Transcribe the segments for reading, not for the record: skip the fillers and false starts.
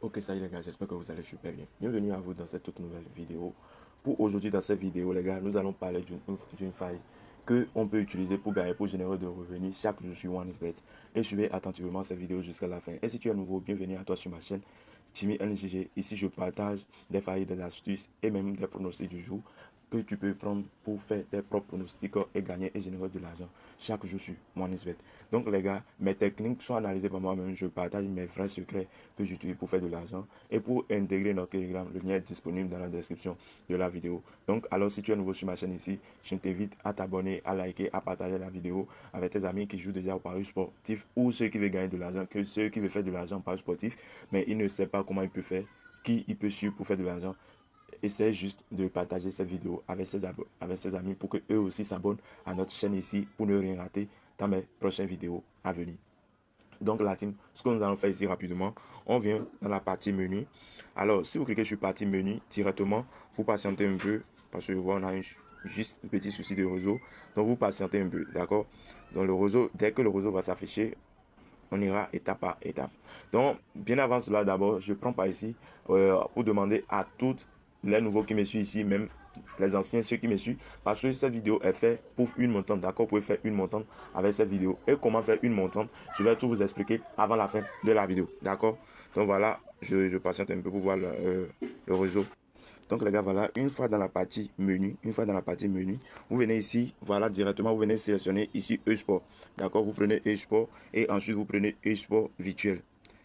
Ok, salut les gars, j'espère que vous allez super bien. Bienvenue à vous dans cette toute nouvelle vidéo. Pour aujourd'hui, dans cette vidéo, les gars, nous allons parler d'une faille que on peut utiliser pour gagner, pour générer de revenus chaque jour sur OneXBet. Et suivez attentivement cette vidéo jusqu'à la fin. Et si tu es nouveau, bienvenue à toi sur ma chaîne Timmy NGG. Ici, je partage des failles, des astuces et même des pronostics du jour que tu peux prendre pour faire tes propres pronostics et gagner et générer de l'argent chaque jour sur OneXBet. Donc les gars, mes techniques sont analysées par moi-même. Je partage mes vrais secrets que j'utilise pour faire de l'argent. Et pour intégrer notre Telegram, le lien est disponible dans la description de la vidéo. Donc alors si tu es nouveau sur ma chaîne ici, je t'invite à t'abonner, à liker, à partager la vidéo avec tes amis qui jouent déjà au paris sportif ou ceux qui veulent gagner de l'argent, que ceux qui veulent faire de l'argent au paris sportif, mais ils ne savent pas comment ils peuvent faire, qui il peut suivre pour faire de l'argent. Essaie juste de partager cette vidéo avec ses amis pour que eux aussi s'abonnent à notre chaîne ici pour ne rien rater dans mes prochaines vidéos à venir. Donc la team, ce que nous allons faire ici rapidement, on vient dans la partie menu. Alors si vous cliquez sur partie menu directement, vous patientez un peu parce que on a juste un petit souci de réseau. Donc vous patientez un peu, d'accord? Donc le réseau, dès que le réseau va s'afficher, on ira étape par étape. Donc, bien avant cela, d'abord, je prends par ici pour demander à toutes les nouveaux qui me suivent ici, même les anciens, ceux qui me suivent, parce que cette vidéo est faite pour une montante, d'accord? Vous pouvez faire une montante avec cette vidéo. Et comment faire une montante, je vais tout vous expliquer avant la fin de la vidéo, d'accord? Donc voilà, je patiente un peu pour voir le réseau. Donc les gars, voilà, une fois dans la partie menu, vous venez ici, voilà, directement, vous venez sélectionner ici e-sport. D'accord, vous prenez e-sport et ensuite vous prenez e-sport virtuel.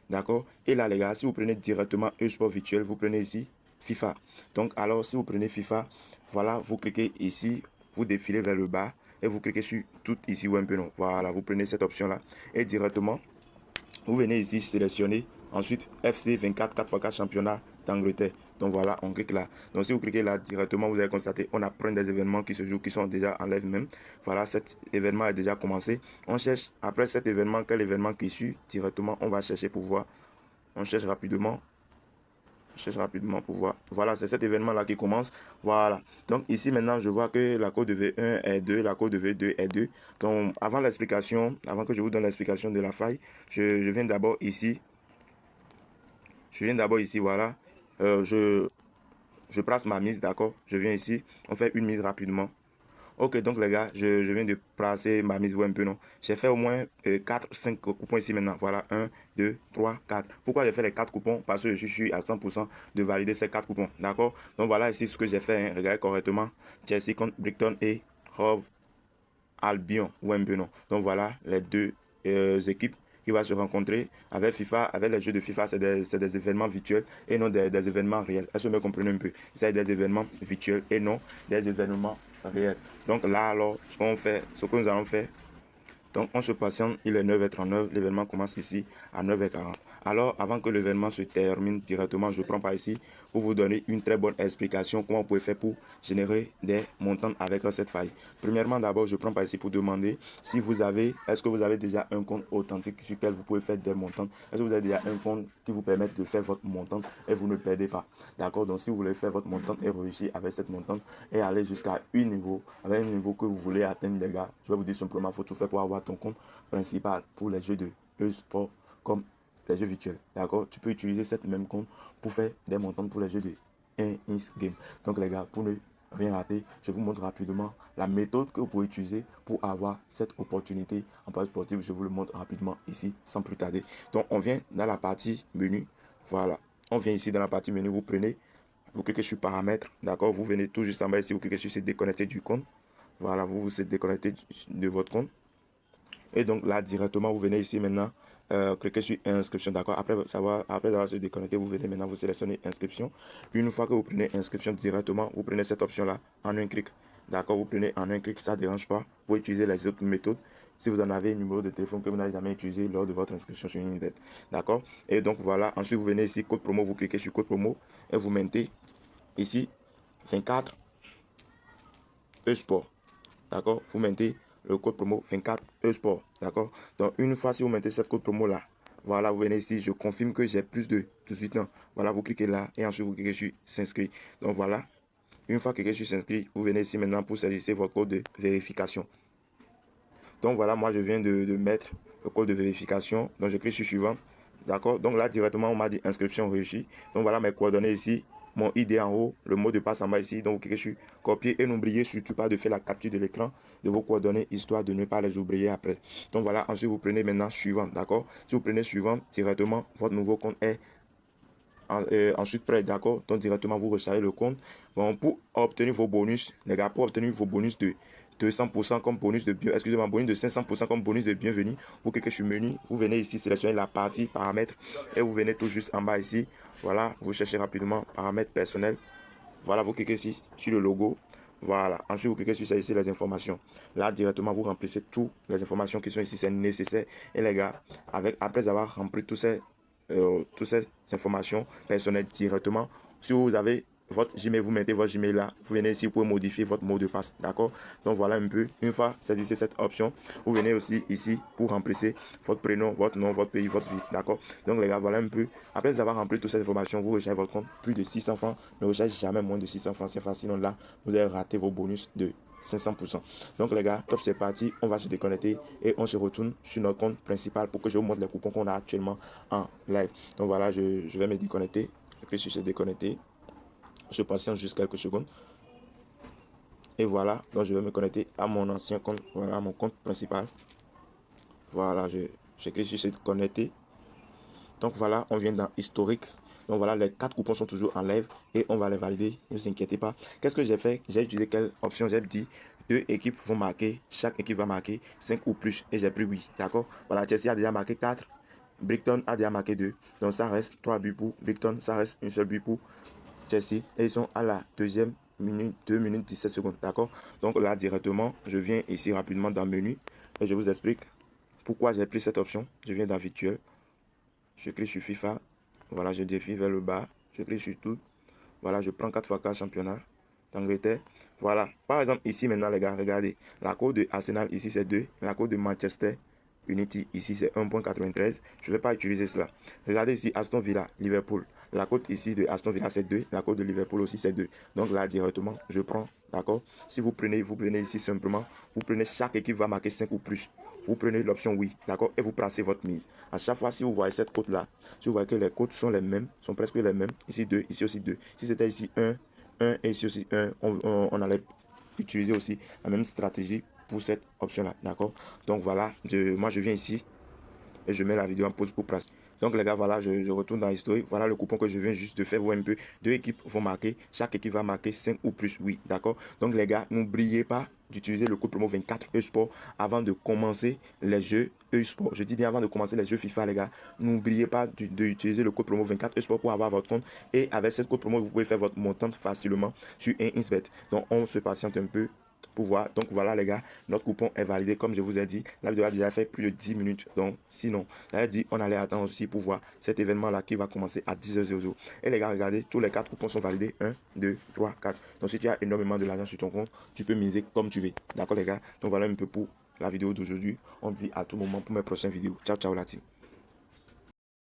D'accord. Et là les gars, si vous prenez directement e-sport virtuel, vous prenez ici FIFA. Donc alors si vous prenez FIFA, voilà, vous cliquez ici, vous défilez vers le bas et vous cliquez sur tout ici ou un peu non. Voilà, vous prenez cette option là et directement vous venez ici sélectionner ensuite FC 24 4x4 championnat d'Angleterre. Donc voilà, on clique là. Donc si vous cliquez là directement, vous allez constater on apprend des événements qui se jouent, qui sont déjà en live même. Voilà, cet événement a déjà commencé. On cherche après cet événement, quel événement qui suit directement, on va chercher pour voir. On cherche rapidement. Pour voir. Voilà, c'est cet événement-là qui commence. Voilà. Donc ici maintenant, je vois que la code de V1 est 2, la code de V2 est 2. Donc avant l'explication, avant que je vous donne l'explication de la faille, je viens d'abord ici. Voilà. Je place ma mise, d'accord. Je viens ici. On fait une mise rapidement. Ok, donc les gars, je viens de placer ma mise un peu, non. J'ai fait au moins 4, 5 coupons ici maintenant. Voilà, 1, 2, 3, 4. Pourquoi j'ai fait les 4 coupons? Parce que je suis à 100% de valider ces 4 coupons, d'accord. Donc voilà ici ce que j'ai fait, hein. Regardez correctement. Chelsea contre Brighton et Hove Albion ou un peu, non. Donc voilà les deux équipes qui vont se rencontrer avec FIFA, avec les jeux de FIFA, c'est des événements virtuels et non des événements réels. Est-ce que vous me comprenez un peu? C'est des événements virtuels et non des événements réels. Donc là, alors, ce que nous allons faire, donc on se patiente, il est 9h39, l'événement commence ici à 9h40. Alors avant que l'événement se termine directement, je prends par ici pour vous donner une très bonne explication comment vous pouvez faire pour générer des montants avec cette faille. Premièrement d'abord, je prends par ici pour demander si vous avez, est-ce que vous avez déjà un compte authentique sur lequel vous pouvez faire des montants. Est-ce que vous avez déjà un compte qui vous permet de faire votre montant et vous ne perdez pas. D'accord, donc si vous voulez faire votre montant et réussir avec cette montant et aller jusqu'à un niveau, avec un niveau que vous voulez atteindre les gars, je vais vous dire simplement, il faut tout faire pour avoir ton compte principal pour les jeux de e-sport comme les jeux virtuels. D'accord, tu peux utiliser cette même compte pour faire des montants pour les jeux de 1 game. Donc les gars, pour ne rien rater, je vous montre rapidement la méthode que vous pouvez utiliser pour avoir cette opportunité en paris sportif. Je vous le montre rapidement ici sans plus tarder. Donc on vient dans la partie menu. Voilà, on vient ici dans la partie menu, vous cliquez sur paramètres, d'accord, vous venez tout juste en bas ici, vous cliquez sur se déconnecter du compte. Voilà, vous vous êtes déconnecté de votre compte. Et donc là, directement, vous venez ici maintenant, cliquez sur inscription, d'accord. Après avoir se déconnecté, vous venez maintenant, vous sélectionnez inscription. Une fois que vous prenez inscription directement, vous prenez cette option-là en un clic. D'accord, vous prenez en un clic, ça ne dérange pas. Vous utiliser les autres méthodes. Si vous en avez un numéro de téléphone que vous n'avez jamais utilisé lors de votre inscription sur une bête. D'accord. Et donc voilà, ensuite vous venez ici, code promo, vous cliquez sur code promo et vous mettez ici 24 e-sport. D'accord, vous mettez le code promo 24 e-sport. D'accord, donc une fois si vous mettez cette code promo là, voilà, vous venez ici, je confirme que j'ai plus de 18 ans. Voilà, vous cliquez là et ensuite vous cliquez sur s'inscrire. Donc voilà, une fois que je suis inscrit, vous venez ici maintenant pour saisir votre code de vérification. Donc voilà, moi je viens de mettre le code de vérification. Donc je clique sur suivant. D'accord? Donc là, directement, on m'a dit inscription réussie. Donc voilà mes coordonnées ici. Mon ID en haut, le mot de passe en bas ici. Donc, vous cliquez sur copier et n'oubliez surtout pas de faire la capture de l'écran de vos coordonnées, histoire de ne pas les oublier après. Donc voilà, ensuite vous prenez maintenant suivant, d'accord? Si vous prenez suivant, directement, votre nouveau compte est ensuite prêt, d'accord? Donc directement, vous rechargez le compte. Bon, pour obtenir vos bonus, les gars, pour obtenir vos bonus de 200% comme bonus de excusez-moi, bonus de 500% comme bonus de bienvenue, vous cliquez sur menu, vous venez ici sélectionner la partie paramètres et vous venez tout juste en bas ici. Voilà, vous cherchez rapidement paramètres personnels. Voilà, vous cliquez ici sur le logo. Voilà, ensuite vous cliquez sur ça ici, les informations. Là, directement, vous remplissez toutes les informations qui sont ici, c'est nécessaire. Et les gars, après avoir rempli toutes ces informations personnelles directement, si vous avez votre Gmail, vous mettez votre Gmail là, vous venez ici, vous pouvez modifier votre mot de passe, d'accord? Donc voilà un peu, une fois saisissez cette option, vous venez aussi ici pour remplir votre prénom, votre nom, votre pays, votre ville, d'accord? Donc les gars, voilà un peu, après avoir rempli toutes ces informations, vous rechargez votre compte, plus de 600 francs, ne rechargez jamais moins de 600 francs, c'est facile, sinon là, vous allez rater vos bonus de 500%. Donc les gars, top, c'est parti, on va se déconnecter et on se retourne sur notre compte principal pour que je vous montre les coupons qu'on a actuellement en live. Donc voilà, je vais me déconnecter, et puis sur se déconnecter, je patiente juste quelques secondes. Et voilà, donc je vais me connecter à mon ancien compte, voilà, à mon compte principal. Voilà, je clique sur se connecter. Donc voilà, on vient dans historique. Donc voilà, les 4 coupons sont toujours en live et on va les valider, ne vous inquiétez pas. Qu'est-ce que j'ai fait? J'ai utilisé quelle option? J'ai dit 2 équipes vont marquer, chaque équipe va marquer 5 ou plus et j'ai pris 8, d'accord? Voilà, Chelsea a déjà marqué 4, Brighton a déjà marqué 2, donc ça reste 3 buts pour Brighton, ça reste une seule but pour Chelsea et ils sont à la deuxième minute, 2 minutes 17 secondes, d'accord? Donc là directement, je viens ici rapidement dans menu et je vous explique pourquoi j'ai pris cette option. Je viens dans virtuel, je clique sur FIFA, voilà, je défile vers le bas, je clique sur tout, voilà, je prends 4x4 championnat d'Angleterre. Voilà, par exemple ici maintenant les gars, regardez, la cote de Arsenal ici c'est 2, la cote de Manchester Unity ici c'est 1.93, je ne vais pas utiliser cela. Regardez ici Aston Villa, Liverpool, la cote ici de Aston Villa c'est 2, la cote de Liverpool aussi c'est 2. Donc là directement je prends, d'accord? Si vous prenez ici simplement, vous prenez chaque équipe va marquer 5 ou plus. Vous prenez l'option oui, d'accord, et vous placez votre mise. À chaque fois, si vous voyez cette cote là, si vous voyez que les cotes sont les mêmes, sont presque les mêmes, ici 2, ici aussi 2. Si c'était ici 1 et ici aussi 1, on allait utiliser aussi la même stratégie pour cette option là, d'accord? Donc voilà, moi je viens ici et je mets la vidéo en pause pour placer. Donc les gars, voilà, je retourne dans l'histoire. Voilà le coupon que je viens juste de faire. Voir un peu. 2 équipes vont marquer. Chaque équipe va marquer 5 ou plus. Oui, d'accord. Donc les gars, n'oubliez pas d'utiliser le code promo 24 eSport avant de commencer les jeux eSport. Je dis bien avant de commencer les jeux FIFA, les gars. N'oubliez pas d'utiliser le code promo 24 eSport pour avoir votre compte. Et avec ce code promo, vous pouvez faire votre montant facilement sur un Insbet. Donc on se patiente un peu pour voir. Donc voilà les gars, notre coupon est validé comme je vous ai dit. La vidéo a déjà fait plus de 10 minutes. Donc sinon, j'avais dit on allait attendre aussi pour voir cet événement là qui va commencer à 10h00. Et les gars, regardez, tous les 4 coupons sont validés. 1, 2, 3, 4. Donc si tu as énormément de l'argent sur ton compte, tu peux miser comme tu veux. D'accord les gars? Donc voilà un peu pour la vidéo d'aujourd'hui. On dit à tout moment pour mes prochaines vidéos. Ciao ciao la team.